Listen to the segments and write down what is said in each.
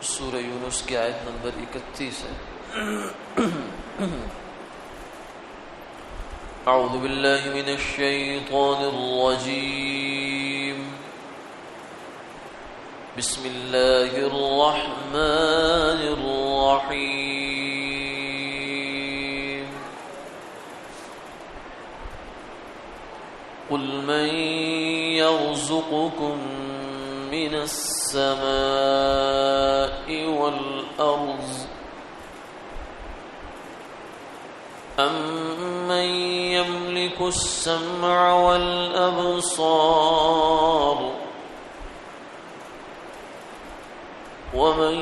سورہ یونس کی آیت نمبر 31 ہے۔ اعوذ باللہ من الشیطان الرجیم، بسم اللہ الرحمن الرحیم۔ قل من يرزقكم من السماء والأرض أَمَّن يَمْلِكُ السَّمْعَ وَالْأَبْصَارَ وَمَن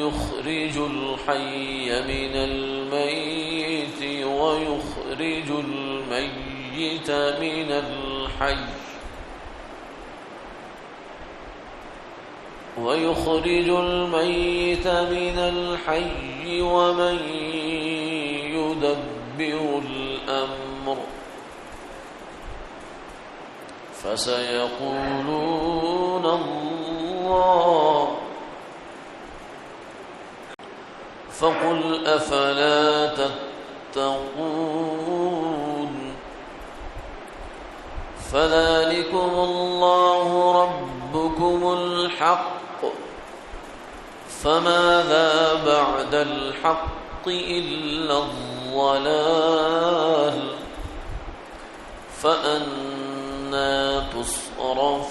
يُخْرِجُ الْحَيَّ مِنَ الْمَيِّتِ وَيُخْرِجُ الْمَيِّتَ مِنَ الْحَيِّ وَمَن يُدَبِّرُ الْأَمْرَ فَسَيَقُولُونَ اللَّهُ فَقُلْ أَفَلَا تَتَّقُونَ فَذَلِكُمُ اللَّهُ رَبُّكُمُ الْحَقُّ فَمَاذَا بَعْدَ الْحَقِّ إِلَّا الضَّلَالُ فَأَنَّى تُصْرَفُونَ۔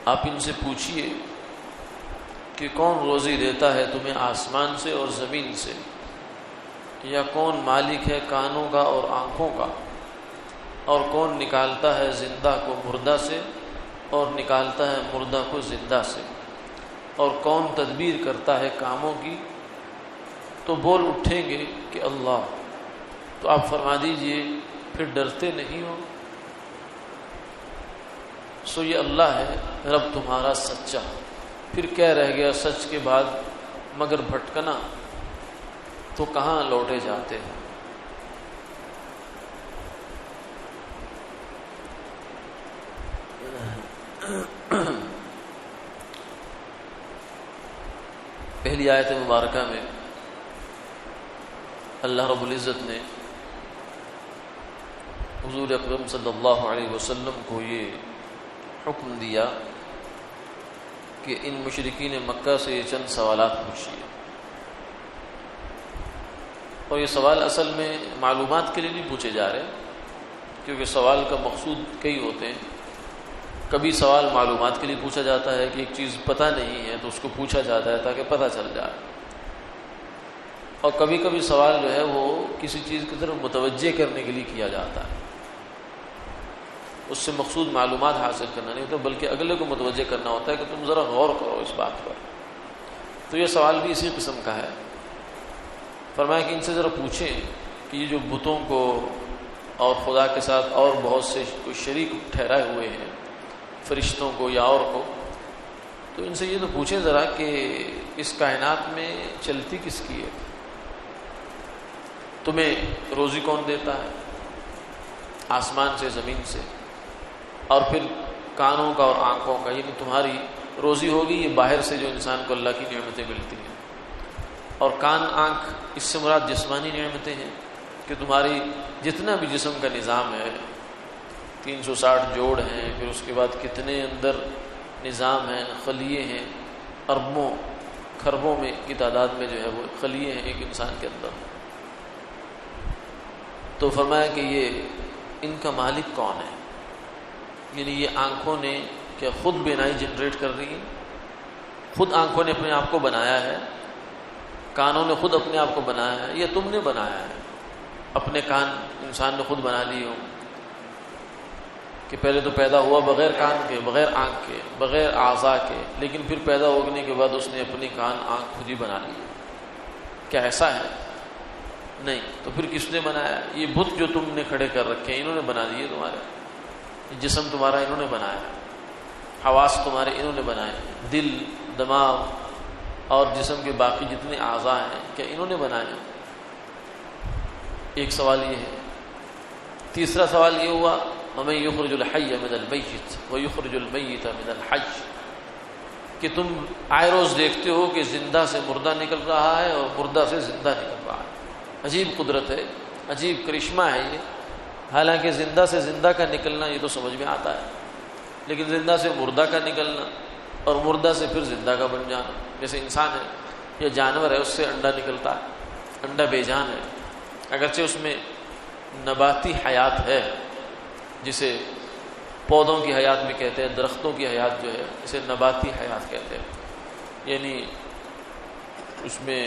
آپ ان سے پوچھئے کہ کون روزی دیتا ہے تمہیں آسمان سے اور زمین سے، یا کون مالک ہے کانوں کا اور آنکھوں کا، اور کون نکالتا ہے زندہ کو مردہ سے اور نکالتا ہے مردہ کو زندہ سے، اور کون تدبیر کرتا ہے کاموں کی؟ تو بول اٹھیں گے کہ اللہ۔ تو آپ فرما دیجئے پھر ڈرتے نہیں ہو؟ سو یہ اللہ ہے رب تمہارا سچا۔ پھر کیا رہ گیا سچ کے بعد مگر بھٹکنا؟ تو کہاں لوٹے جاتے ہیں؟ پہلی آیت مبارکہ میں اللہ رب العزت نے حضور اکرم صلی اللہ علیہ وسلم کو یہ حکم دیا کہ ان مشرکین مکہ سے یہ چند سوالات پوچھیے، اور یہ سوال اصل میں معلومات کے لیے نہیں پوچھے جا رہے، کیونکہ سوال کا مقصود کئی ہوتے ہیں۔ کبھی سوال معلومات کے لیے پوچھا جاتا ہے کہ ایک چیز پتہ نہیں ہے تو اس کو پوچھا جاتا ہے تاکہ پتہ چل جائے، اور کبھی کبھی سوال جو ہے وہ کسی چیز کی طرف متوجہ کرنے کے لیے کیا جاتا ہے۔ اس سے مقصود معلومات حاصل کرنا نہیں ہوتا بلکہ اگلے کو متوجہ کرنا ہوتا ہے کہ تم ذرا غور کرو اس بات پر۔ تو یہ سوال بھی اسی قسم کا ہے۔ فرمایا کہ ان سے ذرا پوچھیں کہ یہ جو بتوں کو اور خدا کے ساتھ اور بہت سے کوئی شریک ٹھہرائے ہوئے ہیں، فرشتوں کو یا اور کو، تو ان سے یہ تو پوچھیں ذرا کہ اس کائنات میں چلتی کس کی ہے؟ تمہیں روزی کون دیتا ہے؟ آسمان سے، زمین سے، اور پھر کانوں کا اور آنکھوں کا، یعنی تمہاری روزی ہوگی یہ باہر سے جو انسان کو اللہ کی نعمتیں ملتی ہیں، اور کان آنکھ اس سے مراد جسمانی نعمتیں ہیں کہ تمہاری جتنا بھی جسم کا نظام ہے، 360 جوڑ ہیں، پھر اس کے بعد کتنے اندر نظام ہیں، خلیے ہیں، اربوں کھربوں میں کی تعداد میں جو ہے وہ خلیے ہیں ایک انسان کے اندر۔ تو فرمایا کہ یہ ان کا مالک کون ہے؟ یعنی یہ آنکھوں نے کیا خود بینائی جنریٹ کر رہی ہے؟ خود آنکھوں نے اپنے آپ کو بنایا ہے؟ کانوں نے خود اپنے آپ کو بنایا ہے یا تم نے بنایا ہے؟ اپنے کان انسان نے خود بنا لیے ہوں کہ پہلے تو پیدا ہوا بغیر کان کے، بغیر آنکھ کے، بغیر اعضاء کے، لیکن پھر پیدا ہونے کے بعد اس نے اپنی کان آنکھ خود ہی بنا لی۔ کیا ایسا ہے؟ نہیں۔ تو پھر کس نے بنایا؟ یہ بت جو تم نے کھڑے کر رکھے ہیں انہوں نے بنا دیے تمہارے، جسم تمہارا انہوں نے بنایا، حواس تمہارے انہوں نے بنائے، دل، دماغ اور جسم کے باقی جتنے اعضاء ہیں کیا انہوں نے بنائے ہیں؟ ایک سوال یہ ہے۔ تیسرا سوال یہ ہوا وَمَن يُخْرِجُ الْحَيَّ مِنَ الْمَيِّتِ وَيُخْرِجُ الْمَيِّتَ مِنَ الْحَيِّ، کہ تم آئے روز دیکھتے ہو کہ زندہ سے مردہ نکل رہا ہے اور مردہ سے زندہ نکل رہا ہے۔ عجیب قدرت ہے، عجیب کرشمہ ہے یہ۔ حالانکہ زندہ سے زندہ کا نکلنا یہ تو سمجھ میں آتا ہے، لیکن زندہ سے مردہ کا نکلنا اور مردہ سے پھر زندہ کا بن جانا، جیسے انسان ہے یا جانور ہے، اس سے انڈا نکلتا ہے، انڈا بے جان ہے، اگرچہ اس میں نباتی حیات ہے، جسے پودوں کی حیات بھی کہتے ہیں، درختوں کی حیات جو ہے اسے نباتی حیات کہتے ہیں، یعنی اس میں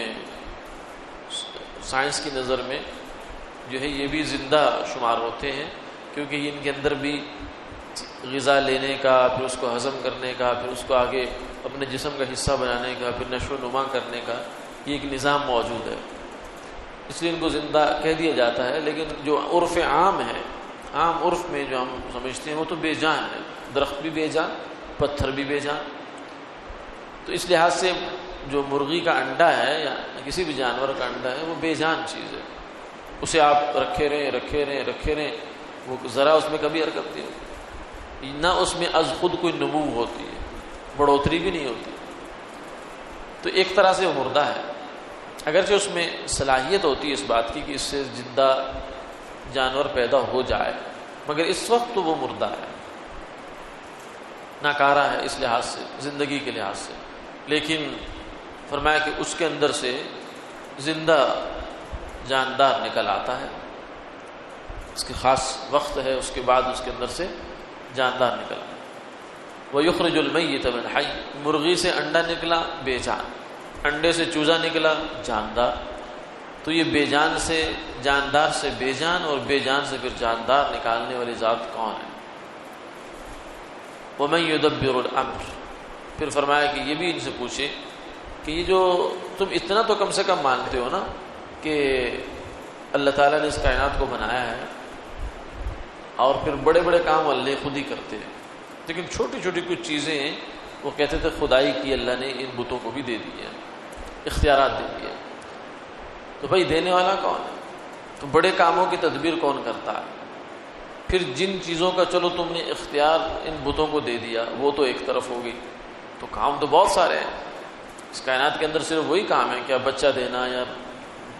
سائنس کی نظر میں جو ہے یہ بھی زندہ شمار ہوتے ہیں، کیونکہ ان کے اندر بھی غذا لینے کا، پھر اس کو ہضم کرنے کا، پھر اس کو آگے اپنے جسم کا حصہ بنانے کا، پھر نشو و نما کرنے کا یہ ایک نظام موجود ہے، اس لیے ان کو زندہ کہہ دیا جاتا ہے۔ لیکن جو عرف عام ہے، عام عرف میں جو ہم سمجھتے ہیں وہ تو بے جان ہے، درخت بھی بے جان، پتھر بھی بے جان۔ تو اس لحاظ سے جو مرغی کا انڈا ہے یا کسی بھی جانور کا انڈا ہے وہ بے جان چیز ہے، اسے آپ رکھے رہیں وہ ذرا اس میں کبھی حرکت نہیں ہوتی، نہ اس میں از خود کوئی نمو ہوتی ہے، بڑھوتری بھی نہیں ہوتی، تو ایک طرح سے وہ مردہ ہے، اگرچہ اس میں صلاحیت ہوتی ہے اس بات کی کہ اس سے زندہ جانور پیدا ہو جائے، مگر اس وقت تو وہ مردہ ہے، ناکارہ ہے اس لحاظ سے، زندگی کے لحاظ سے۔ لیکن فرمایا کہ اس کے اندر سے زندہ جاندار نکل آتا ہے، اس کے خاص وقت ہے، اس کے بعد اس کے اندر سے جاندار نکل آتا ہے۔ وَيُخْرِجُ الْمَيِّتَ مِنَ الْحَيِّ، مرغی سے انڈا نکلا بے جان، انڈے سے چوزا نکلا جاندار، تو یہ بے جان سے جاندار سے بے جان اور بے جان سے پھر جاندار نکالنے والی ذات کون ہے؟ وَمَن يُدَبِّرُ الْأَمْرَ، پھر فرمایا کہ یہ بھی ان سے پوچھے کہ یہ جو تم اتنا تو کم سے کم مانتے ہو نا کہ اللہ تعالیٰ نے اس کائنات کو بنایا ہے اور پھر بڑے بڑے کام اللہ خود ہی کرتے ہیں، لیکن چھوٹی چھوٹی کچھ چیزیں ہیں وہ کہتے تھے خدائی کی اللہ نے ان بتوں کو بھی دے دی ہے، اختیارات دے دیے، تو بھائی دینے والا کون ہے؟ تو بڑے کاموں کی تدبیر کون کرتا ہے؟ پھر جن چیزوں کا چلو تم نے اختیار ان بتوں کو دے دیا وہ تو ایک طرف ہوگی، تو کام تو بہت سارے ہیں اس کائنات کے اندر، صرف وہی کام ہے کیا بچہ دینا یا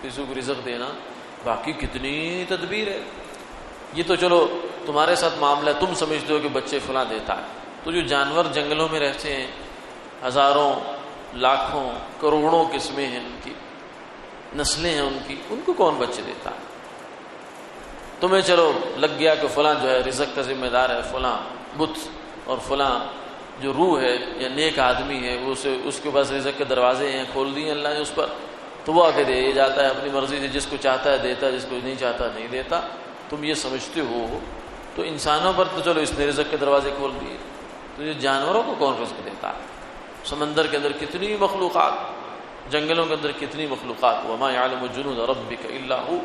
کسی کو رزق دینا، باقی کتنی تدبیر ہے۔ یہ تو چلو تمہارے ساتھ معاملہ تم سمجھتے ہو کہ بچے فلاں دیتا ہے، تو جو جانور جنگلوں میں رہتے ہیں، ہزاروں لاکھوں کروڑوں قسمیں ہیں، ان کی نسلیں ہیں ان کو کون بچے دیتا ہے؟ تمہیں چلو لگ گیا کہ فلاں جو ہے رزق کا ذمہ دار ہے، فلاں بت اور فلاں جو روح ہے یا نیک آدمی ہے وہ اس کے پاس رزق کے دروازے ہیں، کھول دیے اللہ نے اس پر، تو وہ آ کے دے جاتا ہے اپنی مرضی سے، جس کو چاہتا ہے دیتا ہے، جس کو نہیں چاہتا نہیں دیتا۔ تم یہ سمجھتے ہو تو انسانوں پر تو چلو اس نے رزق کے دروازے کھول دیے، تو یہ جانوروں کو کون رزق دیتا ہے؟ سمندر کے اندر کتنی مخلوقات، جنگلوں کے اندر کتنی مخلوقات، وما يعلم جنود ربك الا هو،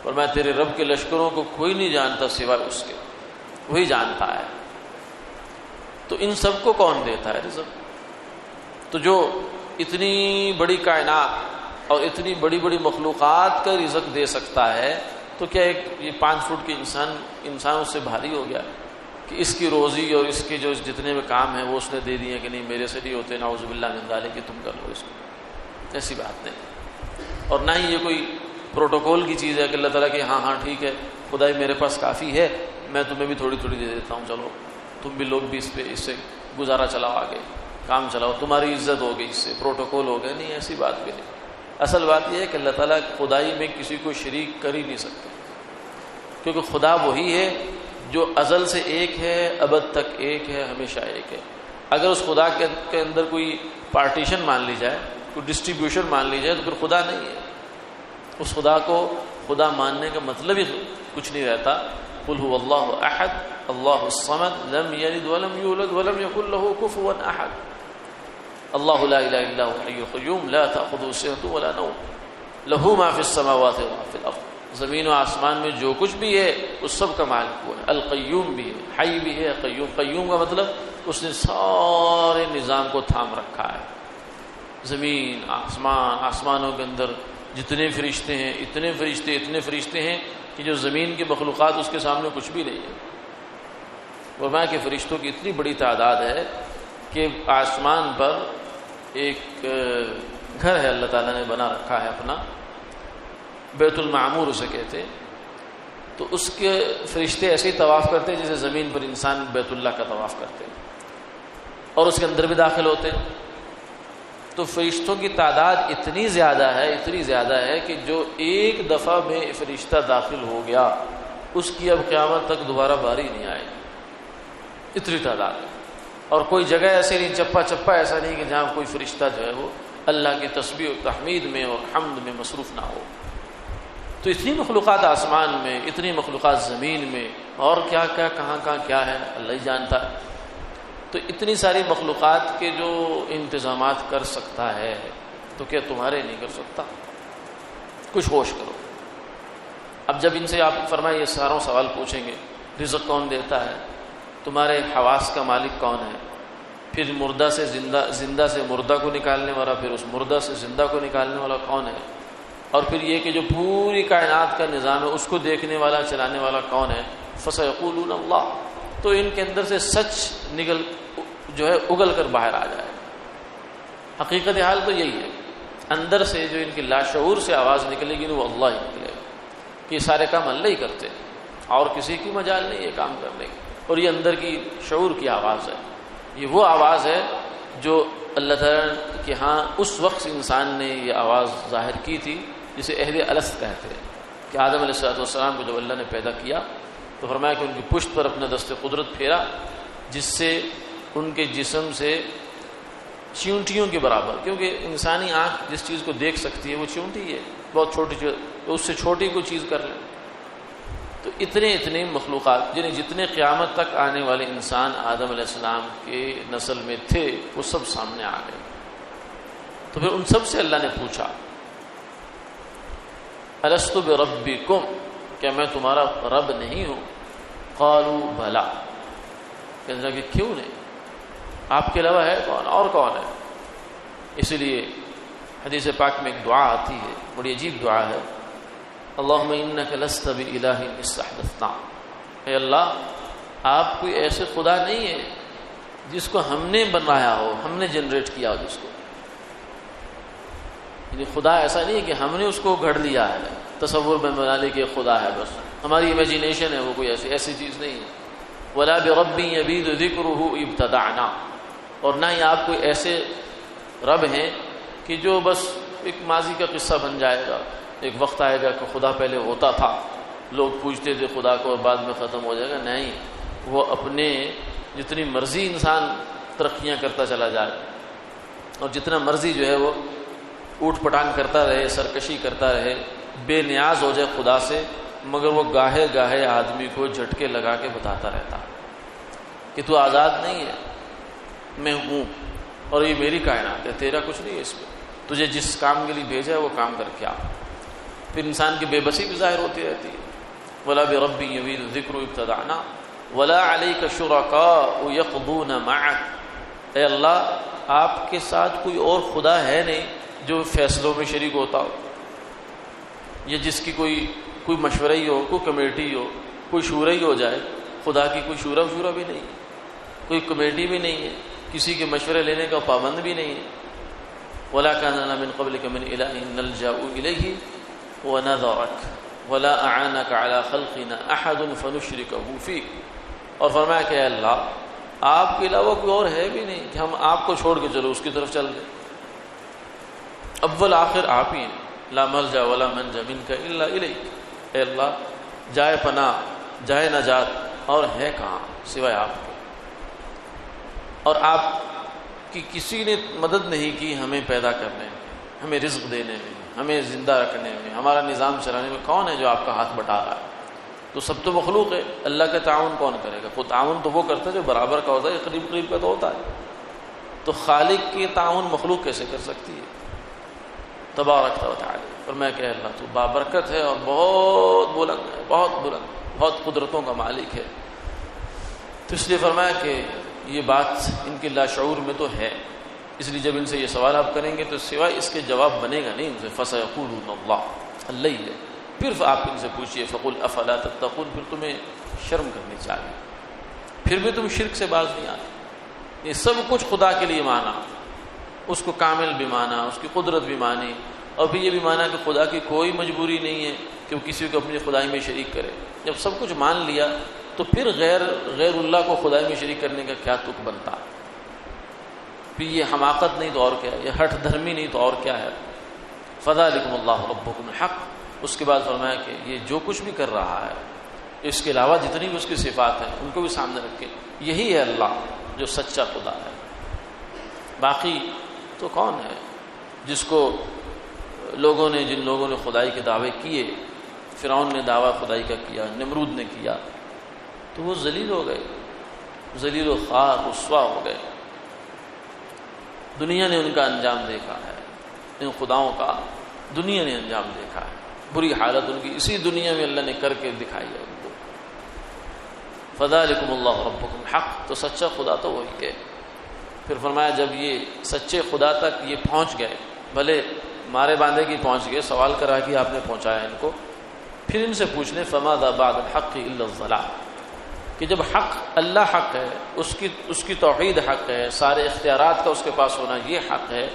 اور میں تیرے رب کے لشکروں کو کوئی نہیں جانتا سوائے اس کے، وہی جانتا ہے۔ تو ان سب کو کون دیتا ہے رزق؟ تو جو اتنی بڑی کائنات اور اتنی بڑی بڑی مخلوقات کا رزق دے سکتا ہے، تو کیا ایک یہ 5 فٹ کی انسان اس سے بھاری ہو گیا کہ اس کی روزی اور اس کے جو جتنے بھی کام ہیں وہ اس نے دے دیے کہ نہیں میرے سے نہیں ہوتے، نعوذ باللہ من ذالک کہ تم کر لو اس کو؟ ایسی بات نہیں، اور نہ ہی یہ کوئی پروٹوکول کی چیز ہے کہ اللہ تعالیٰ کہ ہاں ٹھیک ہے خدائی میرے پاس کافی ہے، میں تمہیں بھی تھوڑی تھوڑی دے دیتا ہوں، چلو تم بھی لوگ بھی اس سے گزارا چلاؤ، آگے کام چلاؤ، تمہاری عزت ہو گئی، اس سے پروٹوکول ہو گئے۔ نہیں، ایسی بات بھی نہیں۔ اصل بات یہ ہے کہ اللہ تعالیٰ خدائی میں کسی کو شریک کر ہی نہیں سکتے، کیونکہ خدا وہی ہے جو ازل سے ایک ہے، ابد تک ایک ہے، ہمیشہ ایک ہے۔ اگر اس خدا کے اندر کوئی پارٹیشن مان لی جائے، کوئی ڈسٹریبیوشن مان لی جائے، تو پھر خدا نہیں ہے۔ اس خدا کو خدا ماننے کا مطلب ہی کچھ نہیں رہتا۔ قل هو اللہ احد اللہ الصمد لم یلد ولم یولد ولم یکن له کفوا احد اللہ لا الہ الا هو الحی القیوم لا تأخذه سنة ولا نوم له ما فی السماوات وما فی الارض، زمین و آسمان میں جو کچھ بھی ہے اس سب کا مالک وہ ہے، القیوم بھی ہے، حی بھی ہے، قیوم کا مطلب اس نے سارے نظام کو تھام رکھا ہے، زمین آسمانوں کے اندر جتنے فرشتے ہیں اتنے فرشتے ہیں کہ جو زمین کی مخلوقات اس کے سامنے کچھ بھی نہیں ہے۔ فرمایا کہ فرشتوں کی اتنی بڑی تعداد ہے کہ آسمان پر ایک گھر ہے اللہ تعالیٰ نے بنا رکھا ہے اپنا، بیت المعمور اسے کہتے ہیں، تو اس کے فرشتے ایسے ہی طواف کرتے ہیں جیسے زمین پر انسان بیت اللہ کا طواف کرتے ہیں، اور اس کے اندر بھی داخل ہوتے ہیں۔ تو فرشتوں کی تعداد اتنی زیادہ ہے کہ جو ایک دفعہ میں فرشتہ داخل ہو گیا اس کی اب قیامت تک دوبارہ باری نہیں آئے، اتنی تعداد ہے۔ اور کوئی جگہ ایسے نہیں، چپا ایسا نہیں کہ جہاں کوئی فرشتہ جو ہے وہ اللہ کی تسبیح و تحمید میں اور حمد میں مصروف نہ ہو۔ تو اتنی مخلوقات آسمان میں، اتنی مخلوقات زمین میں، اور کیا کہاں کیا ہے اللہ ہی جانتا ہے۔ تو اتنی ساری مخلوقات کے جو انتظامات کر سکتا ہے تو کیا تمہارے نہیں کر سکتا؟ کچھ ہوش کرو۔ اب جب ان سے آپ فرمائے یہ ساروں سوال پوچھیں گے، رزق کون دیتا ہے، تمہارے حواس کا مالک کون ہے، پھر مردہ سے زندہ سے مردہ کو نکالنے والا، پھر اس مردہ سے زندہ کو نکالنے والا کون ہے، اور پھر یہ کہ جو پوری کائنات کا نظام ہے اس کو دیکھنے والا چلانے والا کون ہے، فسیقولون اللہ۔ تو ان کے اندر سے سچ اگل کر باہر آ جائے۔ حقیقت حال تو یہی ہے، اندر سے جو ان کی لاشعور سے آواز نکلے گی وہ اللہ ہی نکلے گا کہ یہ سارے کام اللہ ہی کرتے ہیں اور کسی کی مجال نہیں یہ کام کرنے کی، اور یہ اندر کی شعور کی آواز ہے۔ یہ وہ آواز ہے جو اللہ تعالیٰ کے ہاں اس وقت انسان نے یہ آواز ظاہر کی تھی جسے اہل الست کہتے ہیں، کہ آدم علیہ السلام کو جب اللہ نے پیدا کیا تو فرمایا کہ ان کی پشت پر اپنا دست قدرت پھیرا، جس سے ان کے جسم سے چیونٹیوں کے برابر، کیونکہ انسانی آنکھ جس چیز کو دیکھ سکتی ہے وہ چیونٹی ہے، بہت چھوٹی چیز، اس سے چھوٹی کوئی چیز کر لیں۔ تو اتنے مخلوقات یعنی جتنے قیامت تک آنے والے انسان آدم علیہ السلام کے نسل میں تھے وہ سب سامنے آ گئے۔ تو پھر ان سب سے اللہ نے پوچھا الست بربکم، کیا میں تمہارا رب نہیں ہوں؟ قالوا بلا، کہنے لگے کیوں نہیں، آپ کے علاوہ ہے کون، اور کون ہے؟ اسی لیے حدیث پاک میں ایک دعا آتی ہے، بڑی عجیب دعا ہے، اللہم انک لست بإلہ استحدثنا، اے اللہ آپ کوئی ایسے خدا نہیں ہے جس کو ہم نے بنایا ہو، ہم نے جنریٹ کیا ہو جس کو، یعنی خدا ایسا نہیں ہے کہ ہم نے اس کو گھڑ لیا ہے، تصور میں بنا لے کہ خدا ہے، بس ہماری امیجینیشن ہے، وہ کوئی ایسی چیز نہیں ہے۔ ولا برب یبید ذکرہ ابتدعنا، اور نہ ہی آپ کوئی ایسے رب ہیں کہ جو بس ایک ماضی کا قصہ بن جائے گا، ایک وقت آئے گا کہ خدا پہلے ہوتا تھا، لوگ پوجتے تھے خدا کو اور بعد میں ختم ہو جائے گا۔ نہیں، وہ اپنے جتنی مرضی انسان ترقیاں کرتا چلا جائے اور جتنا مرضی جو ہے وہ اوٹ پٹانگ کرتا رہے، سرکشی کرتا رہے، بے نیاز ہو جائے خدا سے، مگر وہ گاہے گاہے آدمی کو جھٹکے لگا کے بتاتا رہتا کہ تو آزاد نہیں ہے، میں ہوں اور یہ میری کائنات ہے، تیرا کچھ نہیں ہے اس میں، تجھے جس کام کے لیے بھیجا ہے وہ کام کر کے آ۔ پھر انسان کی بے بسی بھی ظاہر ہوتی رہتی ہے۔ ولا برب یبید ذکر ابتدعنا ولا علیک شرکاء یقضون معک، اے اللہ آپ کے ساتھ کوئی اور خدا ہے نہیں جو فیصلوں میں شریک ہوتا ہو، یا جس کی کوئی مشورہ ہی ہو، کوئی کمیٹی ہو، کوئی شورا ہی ہو جائے۔ خدا کی کوئی شورا بھی نہیں ہے، کوئی کمیٹی بھی نہیں ہے، کسی کے مشورے لینے کا پابند بھی نہیں ہے۔ ولا کان لنا من قبلک من الہ نلجأ الیہ ونذرک ولا اعانک علی خلقنا احد فنشرکہ فیک، اور فرمایا کہ اے اللہ آپ کے علاوہ کوئی اور ہے بھی نہیں کہ ہم آپ کو چھوڑ کے چلو اس کی طرف چل گئے، اول آخر آپ ہی ہیں، لا ملجا ولا منجا منک الا الیک، اے اللہ جائے پناہ جائے نجات اور ہے کہاں سوائے آپ کے، اور آپ کی کسی نے مدد نہیں کی ہمیں پیدا کرنے میں، ہمیں رزق دینے میں، ہمیں زندہ رکھنے میں، ہمارا نظام چلانے میں، کون ہے جو آپ کا ہاتھ بٹا رہا ہے؟ تو سب تو مخلوق ہے، اللہ کا تعاون کون کرے گا؟ خود تعاون تو وہ کرتا ہے جو برابر کا ہوتا ہے، قریب قریب کا تو ہوتا ہے، تو خالق کی تعاون مخلوق کیسے کر سکتی ہے؟ تبارک و تعالی، اور میں کہ اللہ تو بابرکت ہے اور بہت بلند ہے، بہت بلند، بہت قدرتوں کا مالک ہے۔ تو اس لیے فرمایا کہ یہ بات ان کے لاشعور میں تو ہے، اس لیے جب ان سے یہ سوال آپ کریں گے تو سوائے اس کے جواب بنے گا نہیں ان سے، فَسَيَقُولُونَ اللَّهُ، اللہ ہی ہے۔ پھر آپ ان سے پوچھئے فَقُلْ أَفَلَا تَتَّقُونَ، پھر تمہیں شرم کرنی چاہیے، پھر بھی تم شرک سے باز نہیں آتے۔ یہ سب کچھ خدا کے لیے مانا، اس کو کامل بھی مانا، اس کی قدرت بھی مانی، اور پھر یہ بھی مانا کہ خدا کی کوئی مجبوری نہیں ہے کہ وہ کسی کو اپنی خدائی میں شریک کرے۔ جب سب کچھ مان لیا تو پھر غیر اللہ کو خدائی میں شریک کرنے کا کیا تک بنتا؟ پھر یہ حماقت نہیں تو اور کیا ہے، یہ ہٹ دھرمی نہیں تو اور کیا ہے۔ فَذَلِكُمُ اللَّهُ رَبُّكُمُ الْحَقُّ، اس کے بعد فرمایا کہ یہ جو کچھ بھی کر رہا ہے، اس کے علاوہ جتنی بھی اس کی صفات ہیں ان کو بھی سامنے رکھے، یہی ہے اللہ جو سچا خدا ہے۔ باقی تو کون ہے جس کو جن لوگوں نے خدائی کے دعوے کیے، فرعون نے دعویٰ خدائی کا کیا، نمرود نے کیا، تو وہ ذلیل ہو گئے، ذلیل و خوار رسوا ہو گئے۔ دنیا نے ان کا انجام دیکھا ہے، ان خداؤں کا دنیا نے انجام دیکھا ہے، بری حالت ان کی اسی دنیا میں اللہ نے کر کے دکھائی ہے ان کو۔ فَذَلِكُمُ اللَّهُ رَبُّكُمُ الْحَقُّ، تو سچا خدا تو وہی ہے۔ پھر فرمایا جب یہ سچے خدا تک یہ پہنچ گئے، بھلے مارے باندھے کی پہنچ گئے، سوال کرا کہ آپ نے پہنچایا ان کو، پھر ان سے پوچھنے فَمَاذَا بَعْدَ الْحَقِّ إِلَّا الضَّلَالُ، کہ جب حق اللہ حق ہے، اس کی توحید حق ہے، سارے اختیارات کا اس کے پاس ہونا یہ حق ہے،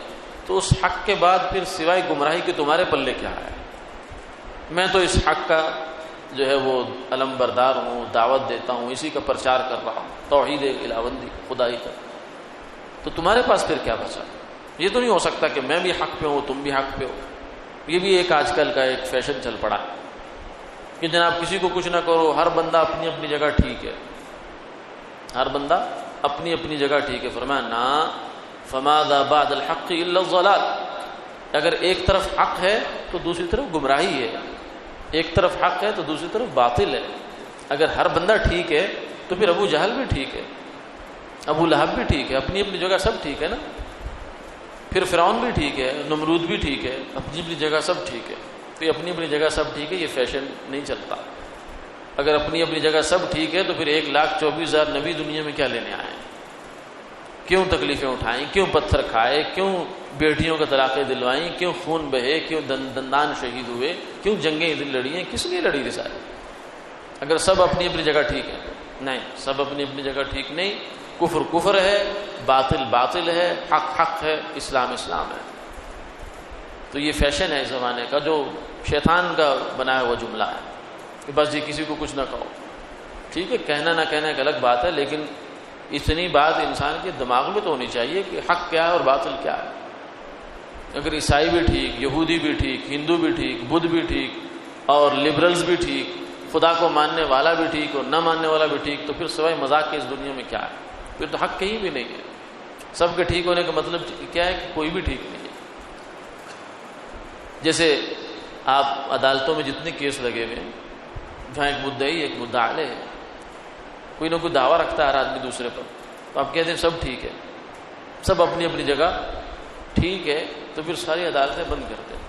تو اس حق کے بعد پھر سوائے گمراہی کے تمہارے پلے کیا ہے؟ میں تو اس حق کا جو ہے وہ علم بردار ہوں، دعوت دیتا ہوں، اسی کا پرچار کر رہا ہوں، توحید الہوندی خدائی کا، تو تمہارے پاس پھر کیا بچا؟ یہ تو نہیں ہو سکتا کہ میں بھی حق پہ ہوں تم بھی حق پہ ہو۔ یہ بھی ایک آج کل کا ایک فیشن چل پڑا ہے کہ جناب کسی کو کچھ نہ کرو، ہر بندہ اپنی اپنی جگہ ٹھیک ہے، ہر بندہ اپنی اپنی جگہ ٹھیک ہے۔ فرمایا نا، فَمَاذَا بَعْدَ الْحَقِّ إِلَّا الضَّلَالُ، اگر ایک طرف حق ہے تو دوسری طرف گمراہی ہے، ایک طرف حق ہے تو دوسری طرف باطل ہے۔ اگر ہر بندہ ٹھیک ہے تو پھر ابو جہل بھی ٹھیک ہے، ابو لہب بھی ٹھیک ہے، اپنی اپنی جگہ سب ٹھیک ہے نا، پھر فرعون بھی ٹھیک ہے، نمرود بھی ٹھیک ہے، اپنی اپنی جگہ سب ٹھیک ہے۔ تو یہ اپنی اپنی جگہ سب ٹھیک ہے، یہ فیشن نہیں چلتا۔ اگر اپنی اپنی جگہ سب ٹھیک ہے تو پھر 1,24,000 نبی دنیا میں کیا لینے آئے ہیں؟ کیوں تکلیفیں اٹھائیں، کیوں پتھر کھائے، کیوں بیٹیوں کا طلاقیں دلوائیں، کیوں خون بہے، کیوں دندان شہید ہوئے، کیوں جنگیں لڑی ہیں، کس لیے لڑی تھی ساری؟ اگر سب اپنی اپنی جگہ ٹھیک ہے؟ نہیں، سب اپنی اپنی جگہ ٹھیک نہیں، کفر کفر ہے، باطل باطل ہے، حق حق ہے، اسلام اسلام ہے۔ تو یہ فیشن ہے اس زمانے کا، جو شیطان کا بنایا ہوا جملہ ہے کہ بس جی کسی کو کچھ نہ کہو۔ ٹھیک ہے، کہنا نہ کہنا ایک الگ بات ہے، لیکن اتنی بات انسان کے دماغ میں تو ہونی چاہیے کہ حق کیا ہے اور باطل کیا ہے۔ اگر عیسائی بھی ٹھیک، یہودی بھی ٹھیک، ہندو بھی ٹھیک، بدھ بھی ٹھیک، اور لبرلز بھی ٹھیک، خدا کو ماننے والا بھی ٹھیک اور نہ ماننے والا بھی ٹھیک، تو پھر سوائے مذاق کے اس دنیا میں کیا ہے؟ پھر تو حق کہیں بھی نہیں ہے۔ سب کے ٹھیک ہونے کا مطلب کیا ہے کہ کوئی بھی ٹھیک نہیں ہے۔ جیسے آپ عدالتوں میں جتنے کیس لگے ہوئے ہیں، جہاں ایک مدعی ایک مدعا علیہ ہے، کوئی نہ کوئی دعویٰ رکھتا ہے ہر آدمی دوسرے پر، تو آپ کہتے ہیں سب ٹھیک ہے، سب اپنی اپنی جگہ ٹھیک ہے، تو پھر ساری عدالتیں بند کرتے ہیں،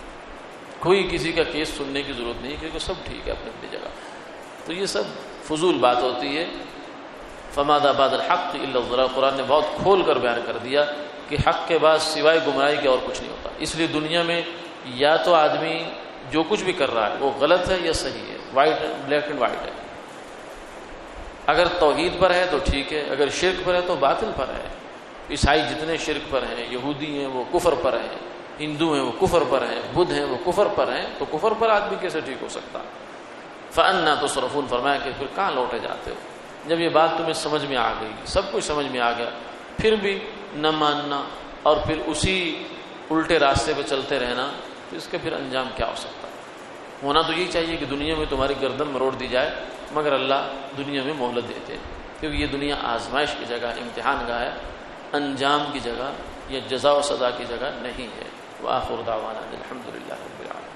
کوئی کسی کا کیس سننے کی ضرورت نہیں کیونکہ سب ٹھیک ہے اپنی اپنی جگہ۔ تو یہ سب فضول بات ہوتی ہے۔ فَمَاذَا بَعْدَ الْحَقِّ إِلَّا الضَّلَالُ، قرآن نے بہت کھول کر بیان کر دیا کہ حق کے بعد سوائے گمراہی کے اور کچھ نہیں ہوتا۔ اس لیے دنیا میں یا تو آدمی جو کچھ بھی کر رہا ہے وہ غلط ہے یا صحیح ہے، وائٹ بلیک اینڈ وائٹ ہے۔ اگر توحید پر ہے تو ٹھیک ہے، اگر شرک پر ہے تو باطل پر ہے۔ عیسائی جتنے شرک پر ہیں، یہودی ہیں وہ کفر پر ہیں، ہندو ہیں وہ کفر پر ہیں، بدھ ہیں وہ کفر پر ہیں، تو کفر پر آدمی کیسے ٹھیک ہو سکتا؟ فَأَنَّىٰ تُصْرَفُونَ، فرمایا کہ پھر کہاں لوٹے جاتے ہو؟ جب یہ بات تمہیں سمجھ میں آ گئی، سب کچھ سمجھ میں آ گیا، پھر بھی نہ ماننا اور پھر اسی الٹے راستے پہ چلتے رہنا، تو اس کا پھر انجام کیا ہو سکتا ہے؟ ہونا تو یہی چاہیے کہ دنیا میں تمہاری گردن مروڑ دی جائے، مگر اللہ دنیا میں مہلت دیتے ہیں، کیونکہ یہ دنیا آزمائش کی جگہ، امتحان گاہ ہے، انجام کی جگہ یا جزا و سزا کی جگہ نہیں ہے۔ وآخر دعوانا الحمد للہ رب العالمین۔